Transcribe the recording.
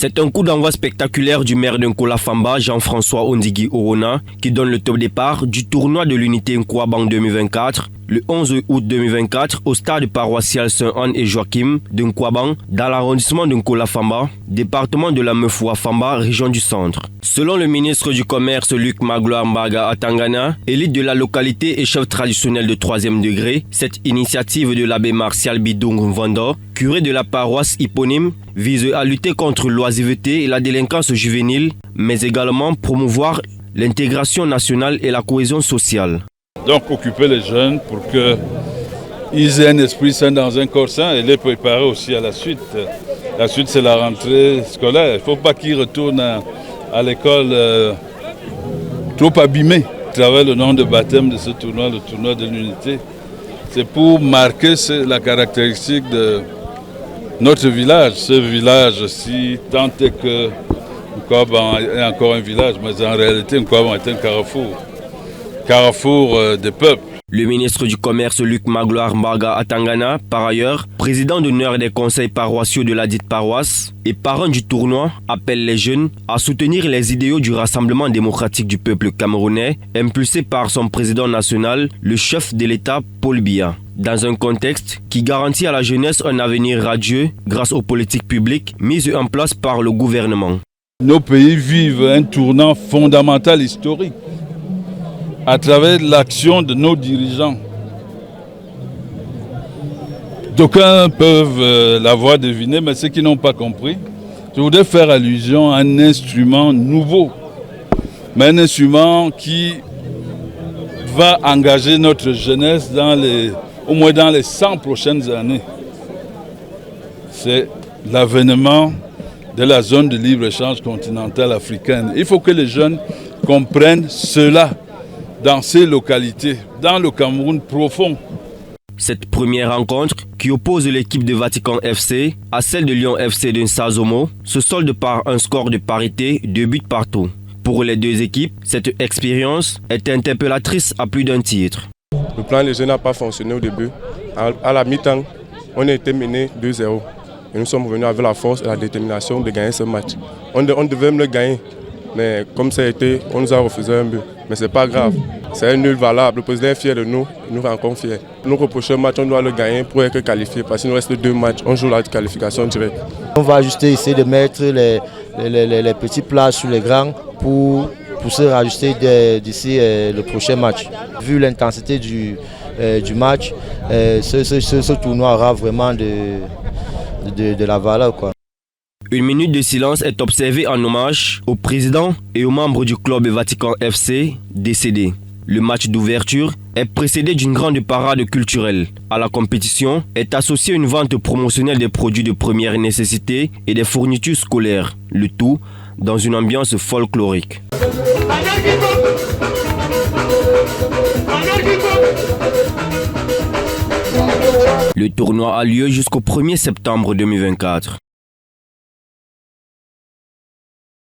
C'est un coup d'envoi spectaculaire du maire de Nkola Famba, Jean-François Ondigui Orona, qui donne le top départ du tournoi de l'unité Nkwabang 2024, le 11 août 2024, au stade paroissial Saint-Anne et Joachim de Nkwabang, dans l'arrondissement de Nkola Famba, département de la Mefoua Famba, région du centre. Selon le ministre du Commerce Luc Magloire Mbaga Atangana, élite de la localité et chef traditionnel de 3e degré, cette initiative de l'abbé Martial Bidung Vando, curé de la paroisse éponyme, vise à lutter contre l'oisiveté et la délinquance juvénile, mais également promouvoir l'intégration nationale et la cohésion sociale. Donc occuper les jeunes pour qu'ils aient un esprit sain dans un corps sain et les préparer aussi à la suite. La suite, c'est la rentrée scolaire. Il ne faut pas qu'ils retournent à l'école trop abîmés. À travers le nom de baptême de ce tournoi, le tournoi de l'unité, c'est pour marquer la caractéristique de notre village. Ce village-ci, tant est que Nkwabang est encore un village, mais en réalité, Nkwabang est un carrefour des peuples. Le ministre du Commerce Luc Magloire Mbaga Atangana, par ailleurs, président d'honneur des conseils paroissiaux de la dite paroisse et parrain du tournoi, appelle les jeunes à soutenir les idéaux du Rassemblement démocratique du peuple camerounais, impulsé par son président national, le chef de l'État Paul Biya, dans un contexte qui garantit à la jeunesse un avenir radieux grâce aux politiques publiques mises en place par le gouvernement. Nos pays vivent un tournant fondamental historique à travers l'action de nos dirigeants. D'aucuns peuvent l'avoir deviné, mais ceux qui n'ont pas compris, je voudrais faire allusion à un instrument nouveau, mais un instrument qui va engager notre jeunesse au moins dans les 100 prochaines années. C'est l'avènement de la zone de libre-échange continentale africaine. Il faut que les jeunes comprennent cela dans ces localités, dans le Cameroun profond. Cette première rencontre, qui oppose l'équipe de Vatican FC à celle de Lyon FC de Nsazomo, se solde par un score de parité, 2 buts partout. Pour les deux équipes, cette expérience est interpellatrice à plus d'un titre. Le plan des jeunes n'a pas fonctionné au début. À la mi-temps, on a été mené 2-0. Et nous sommes revenus avec la force et la détermination de gagner ce match. On devait le gagner, mais comme ça a été, on nous a refusé un but. Mais ce n'est pas grave, c'est un nul valable. Le président est fier de nous, nous sommes encore fiers. Notre prochain match, on doit le gagner pour être qualifié, parce qu'il nous reste 2 matchs, on joue la qualification directe. On va ajuster, essayer de mettre les petits plats sur les grands pour se rajuster d'ici le prochain match. Vu l'intensité du match, ce tournoi aura vraiment de la valeur, quoi. Une minute de silence est observée en hommage au président et aux membres du club Vatican FC décédés. Le match d'ouverture est précédé d'une grande parade culturelle. À la compétition est associée une vente promotionnelle des produits de première nécessité et des fournitures scolaires. Le tout dans une ambiance folklorique. Le tournoi a lieu jusqu'au 1er septembre 2024.